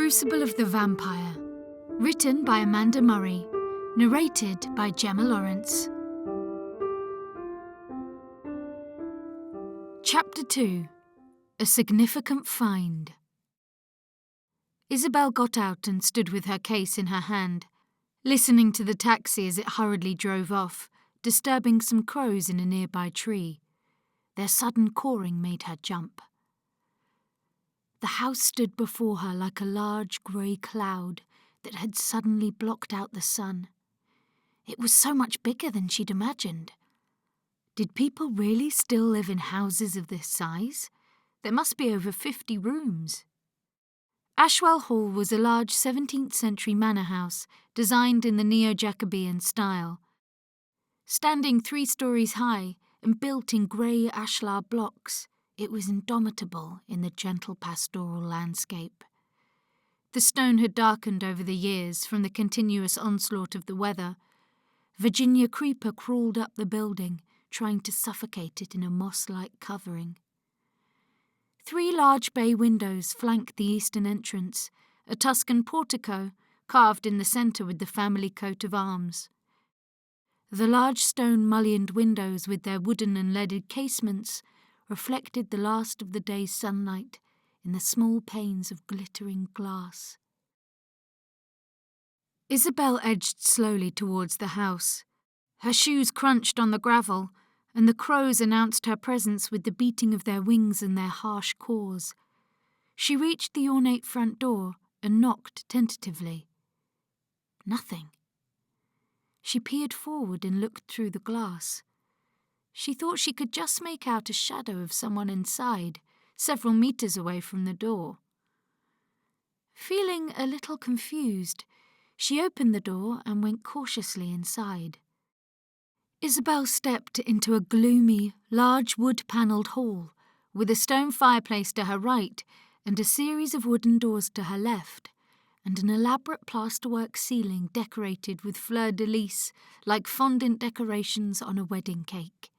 Crucible of the Vampire, written by Amanda Murray, narrated by Gemma Lawrence. Chapter 2. A Significant Find. Isabelle got out and stood with her case in her hand, listening to the taxi as it hurriedly drove off, disturbing some crows in a nearby tree. Their sudden cawing made her jump. The house stood before her like a large grey cloud that had suddenly blocked out the sun. It was so much bigger than she'd imagined. Did people really still live in houses of this size? There must be over 50 rooms. Ashwell Hall was a large 17th century manor house designed in the neo-Jacobean style. Standing 3 stories high and built in grey ashlar blocks, it was indomitable in the gentle pastoral landscape. The stone had darkened over the years from the continuous onslaught of the weather. Virginia creeper crawled up the building, trying to suffocate it in a moss-like covering. 3 large bay windows flanked the eastern entrance, a Tuscan portico carved in the centre with the family coat of arms. The large stone mullioned windows with their wooden and leaded casements reflected the last of the day's sunlight in the small panes of glittering glass. Isabelle edged slowly towards the house. Her shoes crunched on the gravel, and the crows announced her presence with the beating of their wings and their harsh caws. She reached the ornate front door and knocked tentatively. Nothing. She peered forward and looked through the glass. She thought she could just make out a shadow of someone inside, several meters away from the door. Feeling a little confused, she opened the door and went cautiously inside. Isabelle stepped into a gloomy, large wood-panelled hall, with a stone fireplace to her right and a series of wooden doors to her left, and an elaborate plasterwork ceiling decorated with fleur-de-lis like fondant decorations on a wedding cake.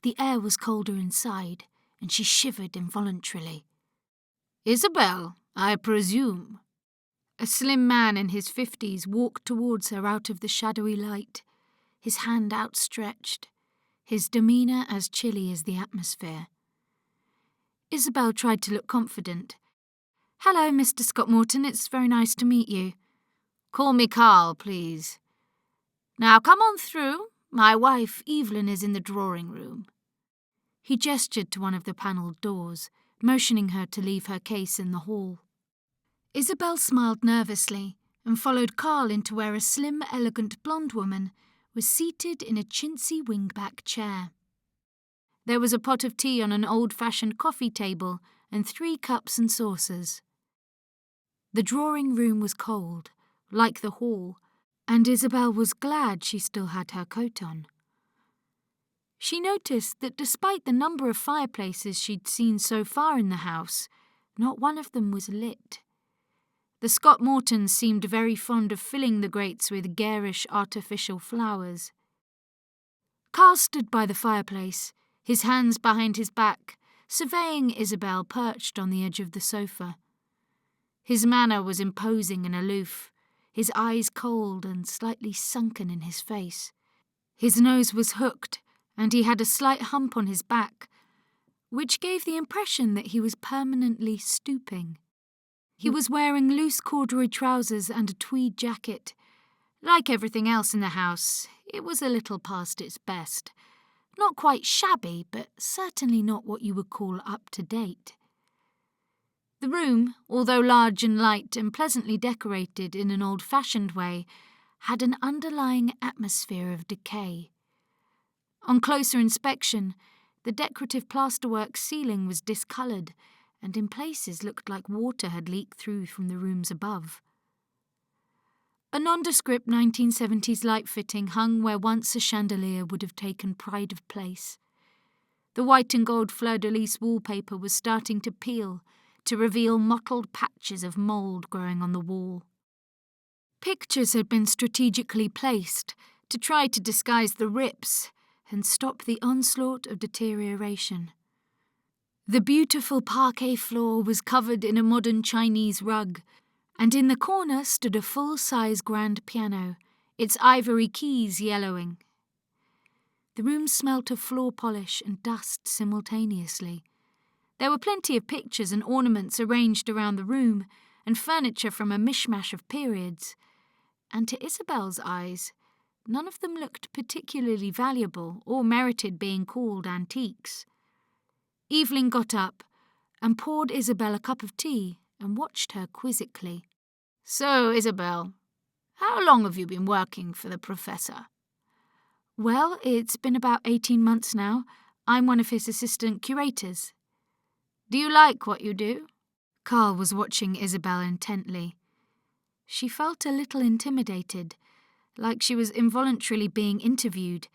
The air was colder inside, and she shivered involuntarily. "Isabelle, I presume." A slim man in his 50s walked towards her out of the shadowy light, his hand outstretched, his demeanour as chilly as the atmosphere. Isabelle tried to look confident. "Hello, Mr. Scott-Morton, it's very nice to meet you." "Call me Carl, please. Now come on through. My wife, Evelyn, is in the drawing room." He gestured to one of the panelled doors, motioning her to leave her case in the hall. Isabelle smiled nervously and followed Carl into where a slim, elegant blonde woman was seated in a chintzy wingback chair. There was a pot of tea on an old-fashioned coffee table and 3 cups and saucers. The drawing room was cold, like the hall, and Isabelle was glad she still had her coat on. She noticed that despite the number of fireplaces she'd seen so far in the house, not one of them was lit. The Scott-Mortons seemed very fond of filling the grates with garish artificial flowers. Carl stood by the fireplace, his hands behind his back, surveying Isabelle perched on the edge of the sofa. His manner was imposing and aloof, his eyes cold and slightly sunken in his face. His nose was hooked, and he had a slight hump on his back, which gave the impression that he was permanently stooping. He was wearing loose corduroy trousers and a tweed jacket. Like everything else in the house, it was a little past its best. Not quite shabby, but certainly not what you would call up-to-date. The room, although large and light and pleasantly decorated in an old-fashioned way, had an underlying atmosphere of decay. On closer inspection, the decorative plasterwork ceiling was discoloured, and in places looked like water had leaked through from the rooms above. A nondescript 1970s light fitting hung where once a chandelier would have taken pride of place. The white and gold fleur-de-lis wallpaper was starting to peel, to reveal mottled patches of mould growing on the wall. Pictures had been strategically placed to try to disguise the rips and stop the onslaught of deterioration. The beautiful parquet floor was covered in a modern Chinese rug, and in the corner stood a full-size grand piano, its ivory keys yellowing. The room smelt of floor polish and dust simultaneously. There were plenty of pictures and ornaments arranged around the room, and furniture from a mishmash of periods, and to Isabelle's eyes, none of them looked particularly valuable or merited being called antiques. Evelyn got up and poured Isabelle a cup of tea and watched her quizzically. "So, Isabelle, how long have you been working for the Professor?" "Well, it's been about 18 months now. I'm one of his assistant curators." "Do you like what you do?" Carl was watching Isabelle intently. She felt a little intimidated, like she was involuntarily being interviewed,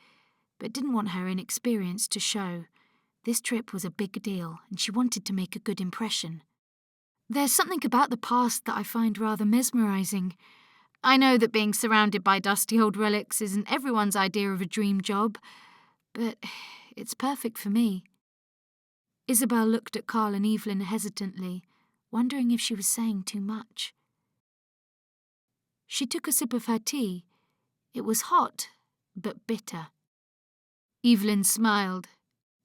but didn't want her inexperience to show. This trip was a big deal, and she wanted to make a good impression. "There's something about the past that I find rather mesmerizing. I know that being surrounded by dusty old relics isn't everyone's idea of a dream job, but it's perfect for me." Isabelle looked at Carl and Evelyn hesitantly, wondering if she was saying too much. She took a sip of her tea. It was hot, but bitter. Evelyn smiled.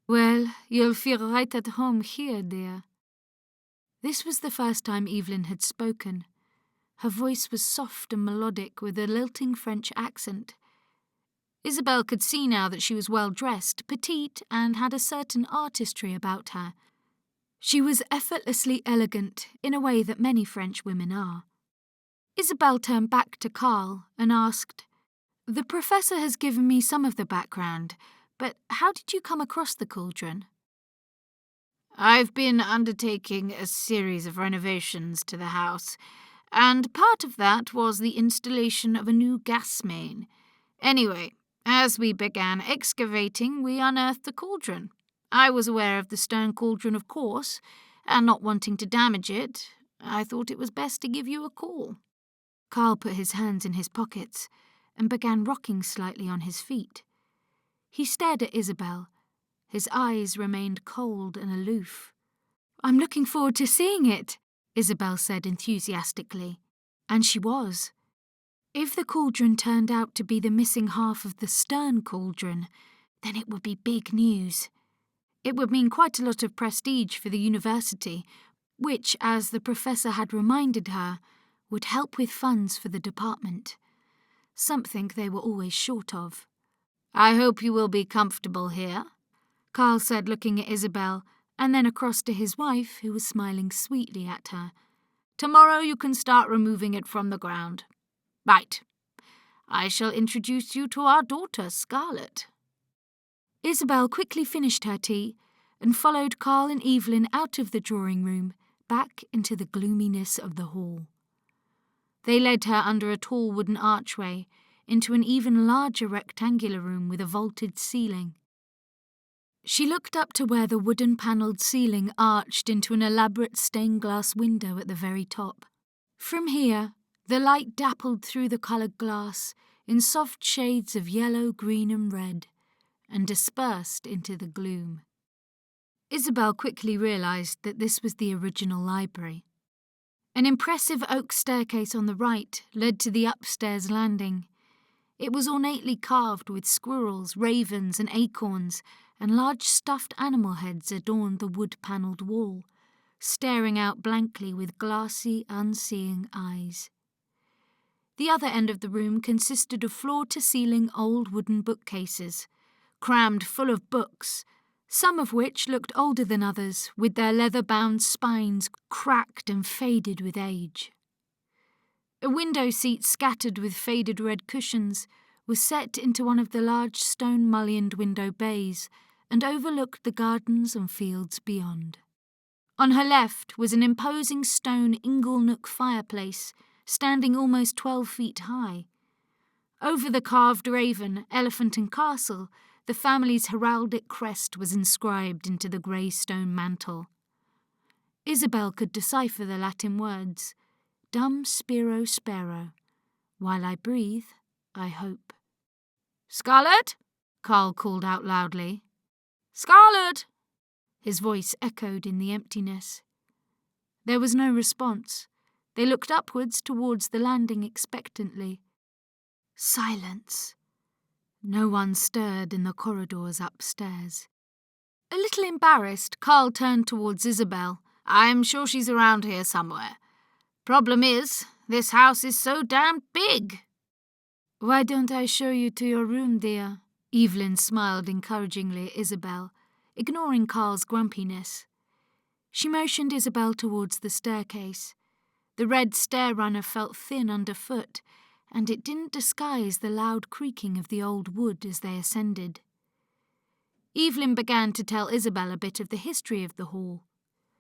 "Well, you'll feel right at home here, dear." This was the first time Evelyn had spoken. Her voice was soft and melodic with a lilting French accent. Isabelle could see now that she was well-dressed, petite, and had a certain artistry about her. She was effortlessly elegant in a way that many French women are. Isabelle turned back to Carl and asked, "The Professor has given me some of the background, but how did you come across the cauldron?" "I've been undertaking a series of renovations to the house, and part of that was the installation of a new gas main. Anyway, as we began excavating, we unearthed the cauldron. I was aware of the stone cauldron, of course, and not wanting to damage it, I thought it was best to give you a call." Carl put his hands in his pockets and began rocking slightly on his feet. He stared at Isabelle. His eyes remained cold and aloof. "I'm looking forward to seeing it," Isabelle said enthusiastically. And she was. If the cauldron turned out to be the missing half of the stern cauldron, then it would be big news. It would mean quite a lot of prestige for the university, which, as the Professor had reminded her, would help with funds for the department. Something they were always short of. "I hope you will be comfortable here," Carl said, looking at Isabelle, and then across to his wife, who was smiling sweetly at her. "Tomorrow you can start removing it from the ground. Right. I shall introduce you to our daughter, Scarlett." Isabelle quickly finished her tea and followed Carl and Evelyn out of the drawing room, back into the gloominess of the hall. They led her under a tall wooden archway into an even larger rectangular room with a vaulted ceiling. She looked up to where the wooden-panelled ceiling arched into an elaborate stained-glass window at the very top. From here, the light dappled through the coloured glass in soft shades of yellow, green and red, and dispersed into the gloom. Isabelle quickly realised that this was the original library. An impressive oak staircase on the right led to the upstairs landing. It was ornately carved with squirrels, ravens and acorns, and large stuffed animal heads adorned the wood-panelled wall, staring out blankly with glassy, unseeing eyes. The other end of the room consisted of floor-to-ceiling old wooden bookcases, crammed full of books, some of which looked older than others, with their leather-bound spines cracked and faded with age. A window seat scattered with faded red cushions was set into one of the large stone-mullioned window bays and overlooked the gardens and fields beyond. On her left was an imposing stone inglenook fireplace, standing almost 12 feet high. Over the carved raven, elephant and castle, the family's heraldic crest was inscribed into the grey stone mantle. Isabelle could decipher the Latin words, "Dum spiro spero. While I breathe, I hope." "Scarlett?" Carl called out loudly. "Scarlett!" His voice echoed in the emptiness. There was no response, They looked upwards towards the landing expectantly. Silence. No one stirred in the corridors upstairs. A little embarrassed, Carl turned towards Isabelle. "I'm sure she's around here somewhere. Problem is, this house is so damn big." "Why don't I show you to your room, dear?" Evelyn smiled encouragingly at Isabelle, ignoring Carl's grumpiness. She motioned Isabelle towards the staircase. The red stair-runner felt thin underfoot, and it didn't disguise the loud creaking of the old wood as they ascended. Evelyn began to tell Isabelle a bit of the history of the hall.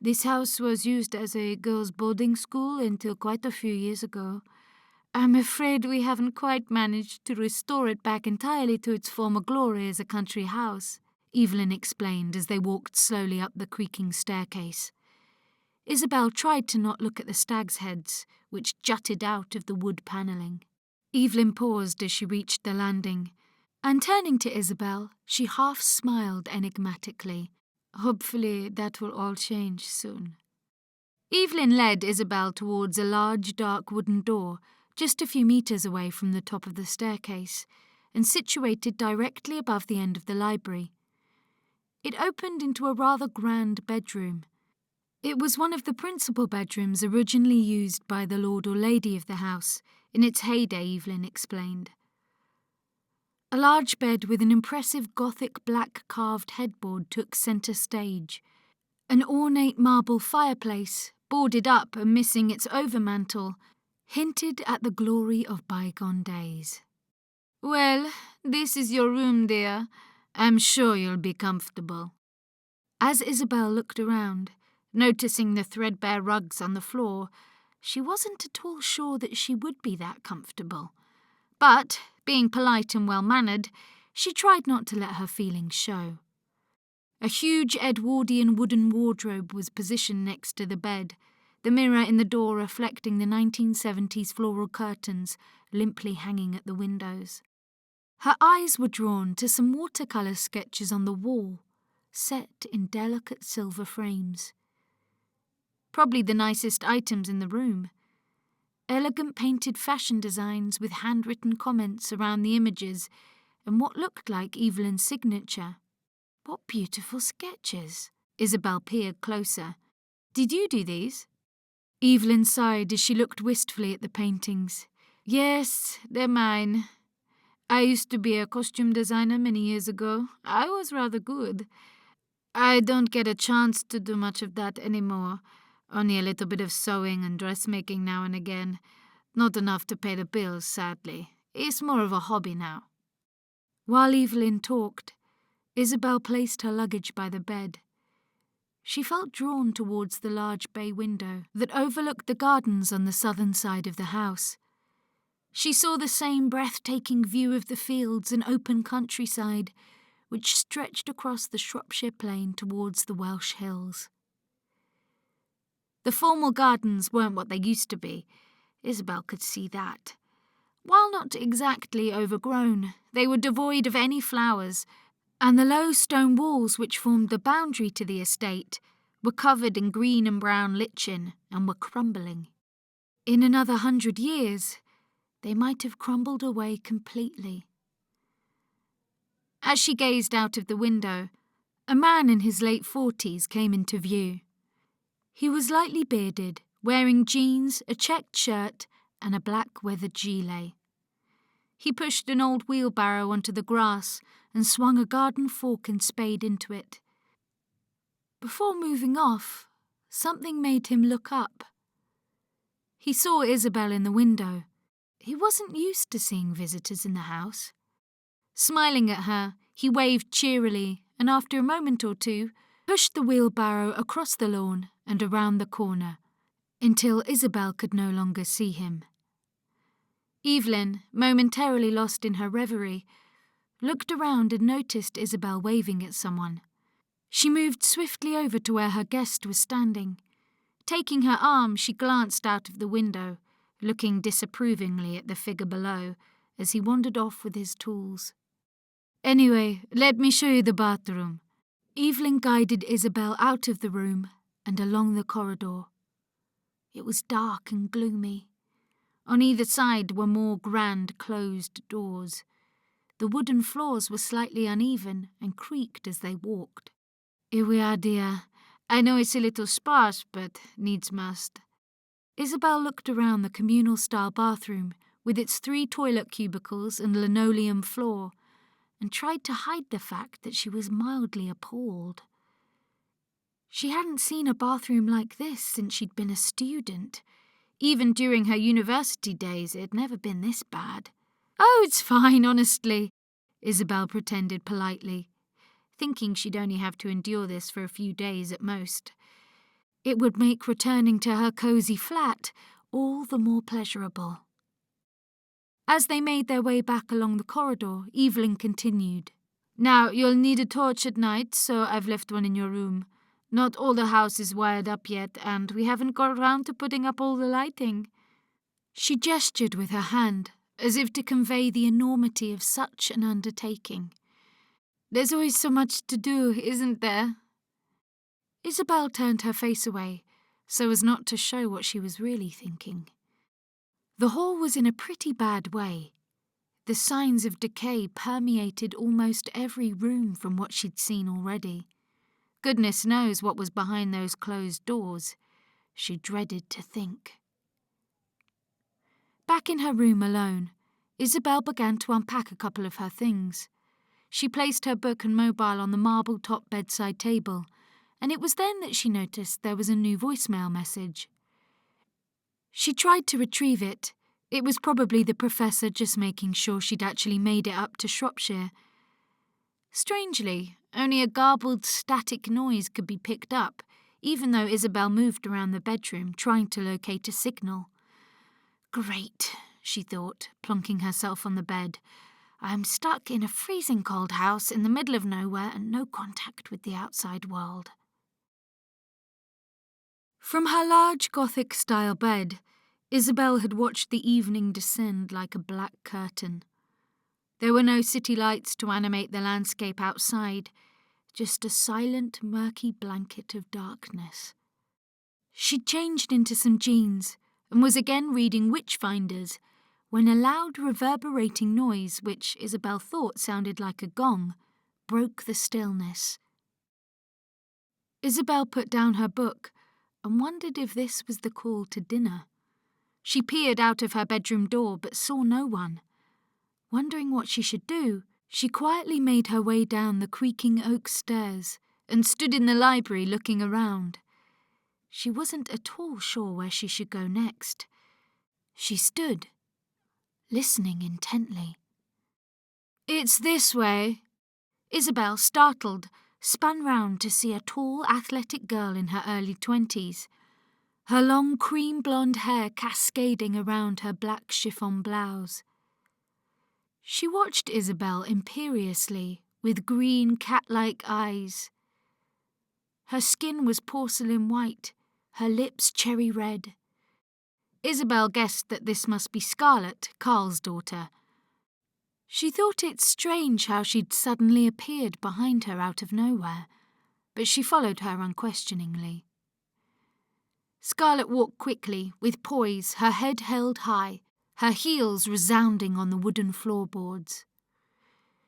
"This house was used as a girls' boarding school until quite a few years ago. I'm afraid we haven't quite managed to restore it back entirely to its former glory as a country house," Evelyn explained as they walked slowly up the creaking staircase. Isabelle tried to not look at the stags' heads, which jutted out of the wood panelling. Evelyn paused as she reached the landing, and turning to Isabelle, she half smiled enigmatically. "Hopefully that will all change soon." Evelyn led Isabelle towards a large dark wooden door, just a few meters away from the top of the staircase, and situated directly above the end of the library. It opened into a rather grand bedroom. It was one of the principal bedrooms originally used by the lord or lady of the house, in its heyday, Evelyn explained. A large bed with an impressive Gothic black carved headboard took centre stage. An ornate marble fireplace, boarded up and missing its overmantel, hinted at the glory of bygone days. "Well, this is your room, dear. I'm sure you'll be comfortable." As Isabelle looked around, noticing the threadbare rugs on the floor, she wasn't at all sure that she would be that comfortable. But, being polite and well-mannered, she tried not to let her feelings show. A huge Edwardian wooden wardrobe was positioned next to the bed, the mirror in the door reflecting the 1970s floral curtains limply hanging at the windows. Her eyes were drawn to some watercolour sketches on the wall, set in delicate silver frames. Probably the nicest items in the room. Elegant painted fashion designs with handwritten comments around the images and what looked like Evelyn's signature. "What beautiful sketches." Isabelle peered closer. "Did you do these?" Evelyn sighed as she looked wistfully at the paintings. "Yes, they're mine. I used to be a costume designer many years ago. I was rather good. I don't get a chance to do much of that anymore. Only a little bit of sewing and dressmaking now and again. Not enough to pay the bills, sadly. It's more of a hobby now." While Evelyn talked, Isabelle placed her luggage by the bed. She felt drawn towards the large bay window that overlooked the gardens on the southern side of the house. She saw the same breathtaking view of the fields and open countryside, which stretched across the Shropshire plain towards the Welsh hills. The formal gardens weren't what they used to be. Isabelle could see that. While not exactly overgrown, they were devoid of any flowers, and the low stone walls which formed the boundary to the estate were covered in green and brown lichen and were crumbling. In another 100 years, they might have crumbled away completely. As she gazed out of the window, a man in his late 40s came into view. He was lightly bearded, wearing jeans, a checked shirt, and a black weathered gilet. He pushed an old wheelbarrow onto the grass and swung a garden fork and spade into it. Before moving off, something made him look up. He saw Isabelle in the window. He wasn't used to seeing visitors in the house. Smiling at her, he waved cheerily and after a moment or two, pushed the wheelbarrow across the lawn and around the corner, until Isabelle could no longer see him. Evelyn, momentarily lost in her reverie, looked around and noticed Isabelle waving at someone. She moved swiftly over to where her guest was standing. Taking her arm, she glanced out of the window, looking disapprovingly at the figure below as he wandered off with his tools. "Anyway, let me show you the bathroom." Evelyn guided Isabelle out of the room and along the corridor. It was dark and gloomy. On either side were more grand closed doors. The wooden floors were slightly uneven and creaked as they walked. "Here we are, dear. I know it's a little sparse, but needs must." Isabelle looked around the communal-style bathroom with its 3 toilet cubicles and linoleum floor and tried to hide the fact that she was mildly appalled. She hadn't seen a bathroom like this since she'd been a student. Even during her university days, it had never been this bad. "Oh, it's fine, honestly," Isabelle pretended politely, thinking she'd only have to endure this for a few days at most. It would make returning to her cosy flat all the more pleasurable. As they made their way back along the corridor, Evelyn continued. "Now, you'll need a torch at night, so I've left one in your room. Not all the house is wired up yet, and we haven't got round to putting up all the lighting." She gestured with her hand, as if to convey the enormity of such an undertaking. "There's always so much to do, isn't there?" Isabelle turned her face away, so as not to show what she was really thinking. The hall was in a pretty bad way. The signs of decay permeated almost every room from what she'd seen already. Goodness knows what was behind those closed doors. She dreaded to think. Back in her room alone, Isabelle began to unpack a couple of her things. She placed her book and mobile on the marble-top bedside table, and it was then that she noticed there was a new voicemail message. She tried to retrieve it. It was probably the professor just making sure she'd actually made it up to Shropshire. Strangely, only a garbled, static noise could be picked up, even though Isabelle moved around the bedroom trying to locate a signal. "Great," she thought, plonking herself on the bed. "I'm stuck in a freezing cold house in the middle of nowhere and no contact with the outside world." From her large Gothic-style bed, Isabelle had watched the evening descend like a black curtain. There were no city lights to animate the landscape outside, just a silent, murky blanket of darkness. She'd changed into some jeans and was again reading Witchfinders when a loud reverberating noise, which Isabelle thought sounded like a gong, broke the stillness. Isabelle put down her book and wondered if this was the call to dinner. She peered out of her bedroom door but saw no one. Wondering what she should do, she quietly made her way down the creaking oak stairs and stood in the library looking around. She wasn't at all sure where she should go next. She stood, listening intently. "It's this way." Isabelle, startled, spun round to see a tall, athletic girl in her early 20s, her long cream-blonde hair cascading around her black chiffon blouse. She watched Isabelle imperiously, with green, cat-like eyes. Her skin was porcelain white, her lips cherry red. Isabelle guessed that this must be Scarlett, Carl's daughter. She thought it strange how she'd suddenly appeared behind her out of nowhere, but she followed her unquestioningly. Scarlett walked quickly, with poise, her head held high, her heels resounding on the wooden floorboards.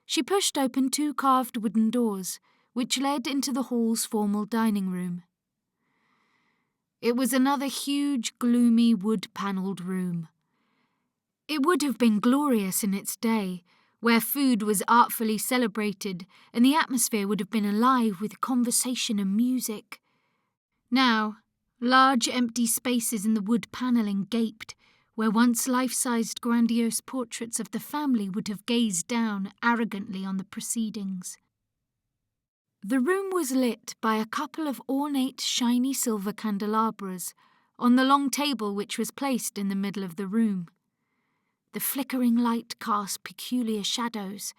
She pushed open 2 carved wooden doors, which led into the hall's formal dining room. It was another huge, gloomy, wood-panelled room. It would have been glorious in its day, where food was artfully celebrated and the atmosphere would have been alive with conversation and music. Now, large empty spaces in the wood panelling gaped, where once life-sized grandiose portraits of the family would have gazed down arrogantly on the proceedings. The room was lit by a couple of ornate shiny silver candelabras on the long table which was placed in the middle of the room. The flickering light cast peculiar shadows,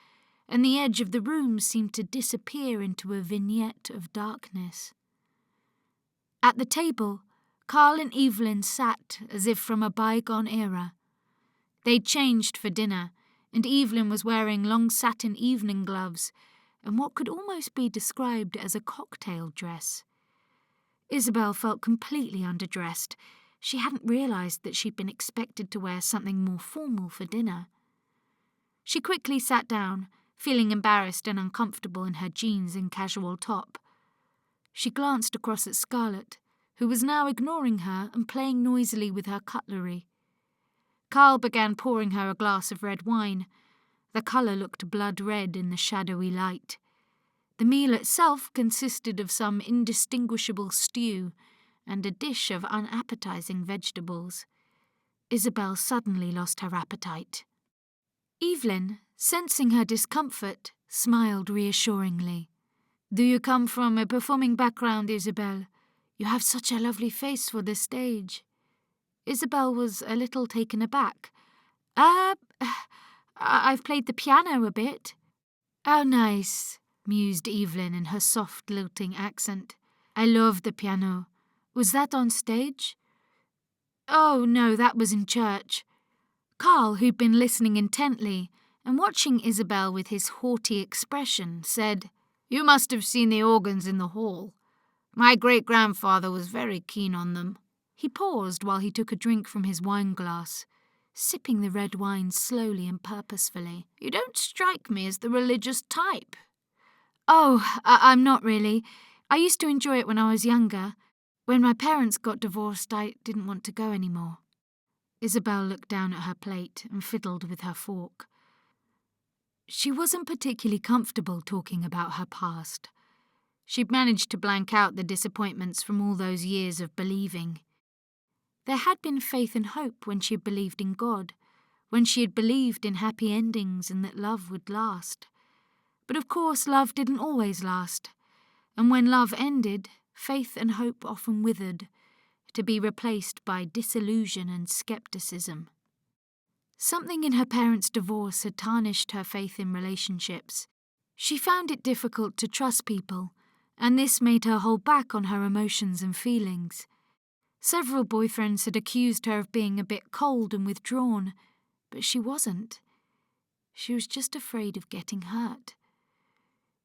and the edge of the room seemed to disappear into a vignette of darkness. At the table, Carl and Evelyn sat as if from a bygone era. They'd changed for dinner, and Evelyn was wearing long satin evening gloves and what could almost be described as a cocktail dress. Isabelle felt completely underdressed. She hadn't realised that she'd been expected to wear something more formal for dinner. She quickly sat down, feeling embarrassed and uncomfortable in her jeans and casual top. She glanced across at Scarlett, who was now ignoring her and playing noisily with her cutlery. Carl began pouring her a glass of red wine. The colour looked blood red in the shadowy light. The meal itself consisted of some indistinguishable stew and a dish of unappetizing vegetables. Isabelle suddenly lost her appetite. Evelyn, sensing her discomfort, smiled reassuringly. "Do you come from a performing background, Isabelle? You have such a lovely face for the stage." Isabelle was a little taken aback. I've played the piano a bit." "How nice," mused Evelyn in her soft, lilting accent. "I love the piano. Was that on stage?" "Oh, no, that was in church." Carl, who'd been listening intently and watching Isabelle with his haughty expression, said, "You must have seen the organs in the hall. My great-grandfather was very keen on them." He paused while he took a drink from his wine-glass, sipping the red wine slowly and purposefully. "You don't strike me as the religious type." "Oh, I'm not really. I used to enjoy it when I was younger. When my parents got divorced, I didn't want to go anymore." Isabelle looked down at her plate and fiddled with her fork. She wasn't particularly comfortable talking about her past. She'd managed to blank out the disappointments from all those years of believing. There had been faith and hope when she had believed in God, when she had believed in happy endings and that love would last. But of course love didn't always last, and when love ended, faith and hope often withered, to be replaced by disillusion and skepticism. Something in her parents' divorce had tarnished her faith in relationships. She found it difficult to trust people, and this made her hold back on her emotions and feelings. Several boyfriends had accused her of being a bit cold and withdrawn, but she wasn't. She was just afraid of getting hurt.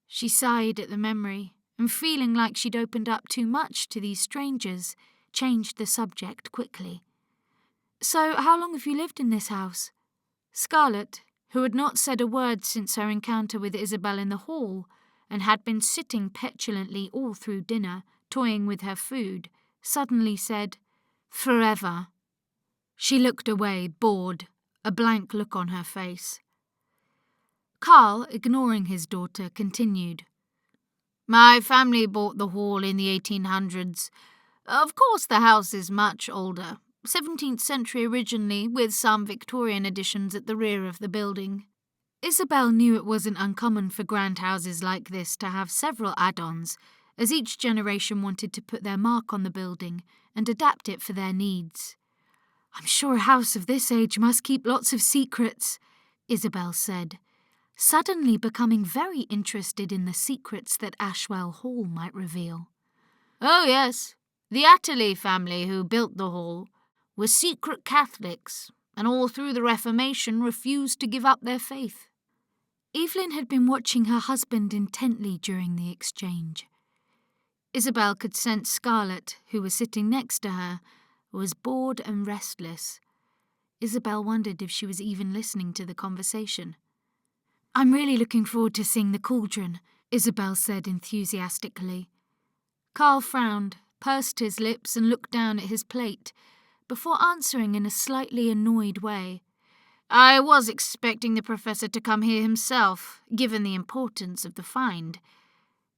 She sighed at the memory, and feeling like she'd opened up too much to these strangers, changed the subject quickly. "So, how long have you lived in this house?" Scarlett, who had not said a word since her encounter with Isabelle in the hall, and had been sitting petulantly all through dinner, toying with her food, suddenly said, "Forever." She looked away, bored, a blank look on her face. Carl, ignoring his daughter, continued. "My family bought the hall in the 1800s. Of course the house is much older, 17th century originally, with some Victorian additions at the rear of the building." Isabelle knew it wasn't uncommon for grand houses like this to have several add-ons, as each generation wanted to put their mark on the building and adapt it for their needs. "I'm sure a house of this age must keep lots of secrets," Isabelle said, suddenly becoming very interested in the secrets that Ashwell Hall might reveal. "Oh yes, the Atterley family who built the hall were secret Catholics, and all through the Reformation refused to give up their faith." Evelyn had been watching her husband intently during the exchange. Isabelle could sense Scarlett, who was sitting next to her, was bored and restless. Isabelle wondered if she was even listening to the conversation. "I'm really looking forward to seeing the cauldron," Isabelle said enthusiastically. Carl frowned, pursed his lips and looked down at his plate, before answering in a slightly annoyed way. "I was expecting the professor to come here himself, given the importance of the find."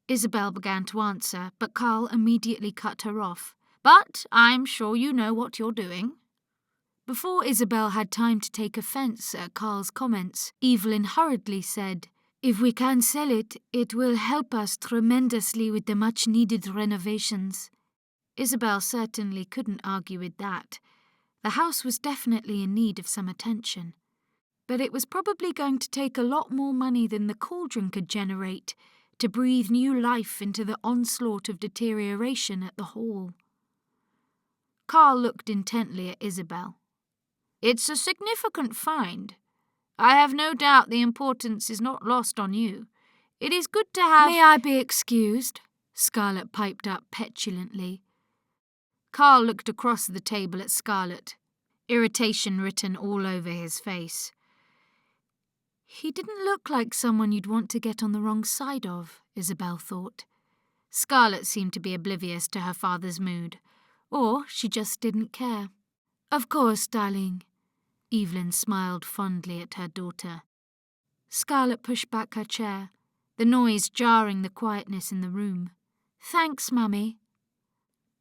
Isabelle began to answer, but Carl immediately cut her off. "But I'm sure you know what you're doing." Before Isabelle had time to take offence at Carl's comments, Evelyn hurriedly said, "If we can sell it, it will help us tremendously with the much-needed renovations." Isabelle certainly couldn't argue with that. The house was definitely in need of some attention. But it was probably going to take a lot more money than the cauldron could generate to breathe new life into the onslaught of deterioration at the hall. Carl looked intently at Isabelle. "It's a significant find. I have no doubt the importance is not lost on you. It is good to have—" "May I be excused?" Scarlett piped up petulantly. Carl looked across the table at Scarlett, irritation written all over his face. He didn't look like someone you'd want to get on the wrong side of, Isabelle thought. Scarlett seemed to be oblivious to her father's mood, or she just didn't care. Of course, darling. Evelyn smiled fondly at her daughter. Scarlett pushed back her chair, the noise jarring the quietness in the room. Thanks, Mummy.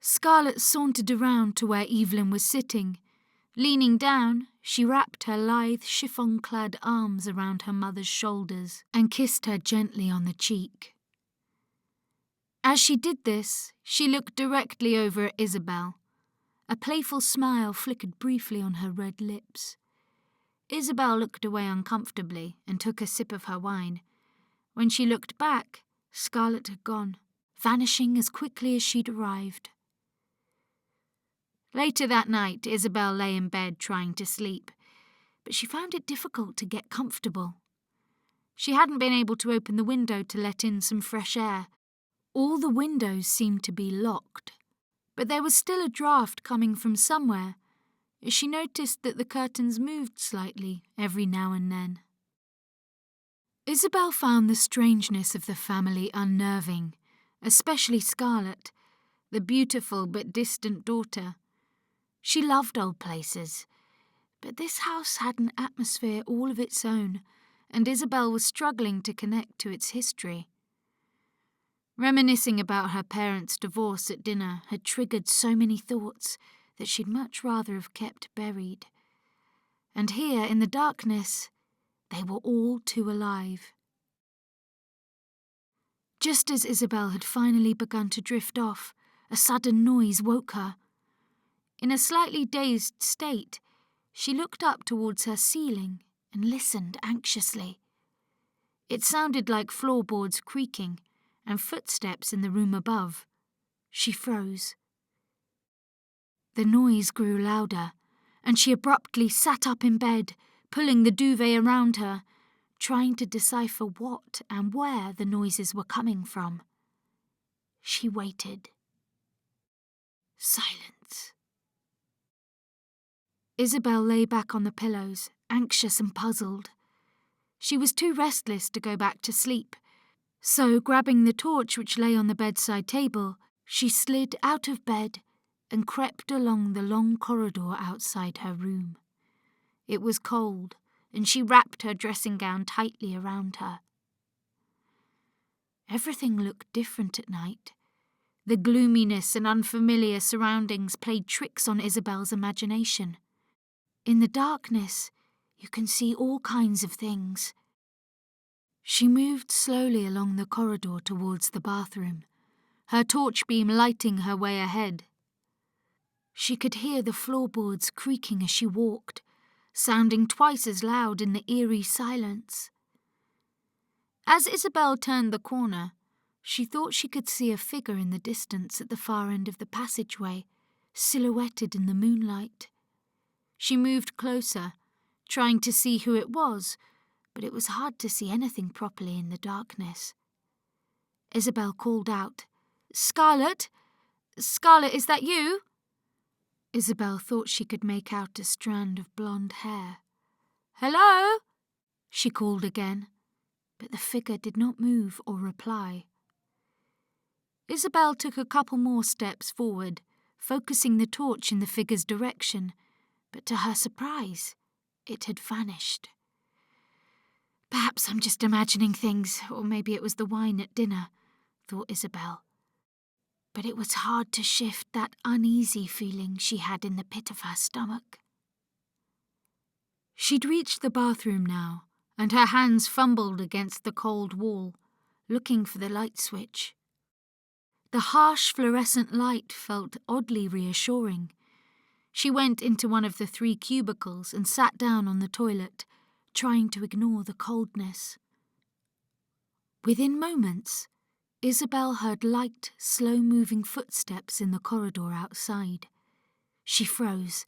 Scarlett sauntered around to where Evelyn was sitting. Leaning down, she wrapped her lithe, chiffon-clad arms around her mother's shoulders and kissed her gently on the cheek. As she did this, she looked directly over at Isabelle. A playful smile flickered briefly on her red lips. Isabelle looked away uncomfortably and took a sip of her wine. When she looked back, Scarlett had gone, vanishing as quickly as she'd arrived. Later that night, Isabelle lay in bed trying to sleep, but she found it difficult to get comfortable. She hadn't been able to open the window to let in some fresh air. All the windows seemed to be locked, but there was still a draught coming from somewhere. She noticed that the curtains moved slightly every now and then. Isabelle found the strangeness of the family unnerving, especially Scarlett, the beautiful but distant daughter. She loved old places, but this house had an atmosphere all of its own, and Isabelle was struggling to connect to its history. Reminiscing about her parents' divorce at dinner had triggered so many thoughts that she'd much rather have kept buried. And here, in the darkness, they were all too alive. Just as Isabelle had finally begun to drift off, a sudden noise woke her. In a slightly dazed state, she looked up towards her ceiling and listened anxiously. It sounded like floorboards creaking and footsteps in the room above. She froze. The noise grew louder, and she abruptly sat up in bed, pulling the duvet around her, trying to decipher what and where the noises were coming from. She waited. Silence. Isabelle lay back on the pillows, anxious and puzzled. She was too restless to go back to sleep, so grabbing the torch which lay on the bedside table, she slid out of bed and crept along the long corridor outside her room. It was cold, and she wrapped her dressing gown tightly around her. Everything looked different at night. The gloominess and unfamiliar surroundings played tricks on Isabelle's imagination. In the darkness, you can see all kinds of things. She moved slowly along the corridor towards the bathroom, her torch beam lighting her way ahead. She could hear the floorboards creaking as she walked, sounding twice as loud in the eerie silence. As Isabelle turned the corner, she thought she could see a figure in the distance at the far end of the passageway, silhouetted in the moonlight. She moved closer, trying to see who it was, but it was hard to see anything properly in the darkness. Isabelle called out, "Scarlett? Scarlett, is that you?" Isabelle thought she could make out a strand of blonde hair. "Hello?" she called again, but the figure did not move or reply. Isabelle took a couple more steps forward, focusing the torch in the figure's direction, but to her surprise, it had vanished. Perhaps I'm just imagining things, or maybe it was the wine at dinner, thought Isabelle. But it was hard to shift that uneasy feeling she had in the pit of her stomach. She'd reached the bathroom now, and her hands fumbled against the cold wall, looking for the light switch. The harsh fluorescent light felt oddly reassuring. She went into one of the 3 cubicles and sat down on the toilet, trying to ignore the coldness. Within moments, Isabelle heard light, slow-moving footsteps in the corridor outside. She froze,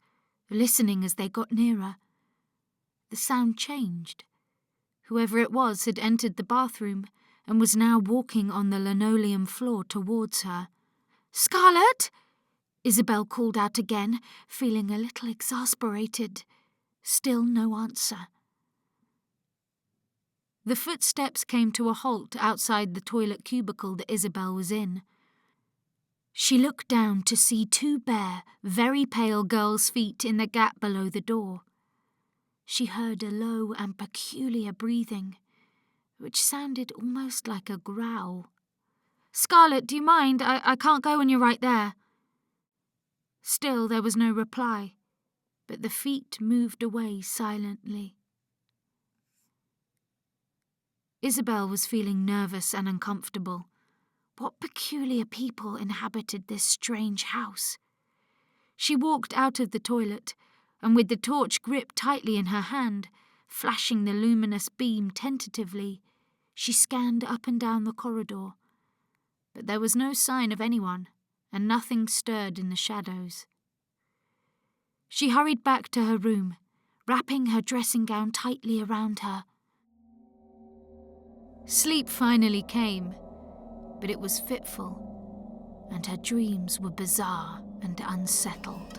listening as they got nearer. The sound changed. Whoever it was had entered the bathroom and was now walking on the linoleum floor towards her. "Scarlett!" Isabelle called out again, feeling a little exasperated. Still no answer. The footsteps came to a halt outside the toilet cubicle that Isabelle was in. She looked down to see two bare, very pale girls' feet in the gap below the door. She heard a low and peculiar breathing, which sounded almost like a growl. "Scarlett, do you mind? I can't go when you're right there." Still there was no reply, but the feet moved away silently. Isabelle was feeling nervous and uncomfortable. What peculiar people inhabited this strange house? She walked out of the toilet, and with the torch gripped tightly in her hand, flashing the luminous beam tentatively, she scanned up and down the corridor. But there was no sign of anyone, and nothing stirred in the shadows. She hurried back to her room, wrapping her dressing gown tightly around her. Sleep finally came, but it was fitful, and her dreams were bizarre and unsettled.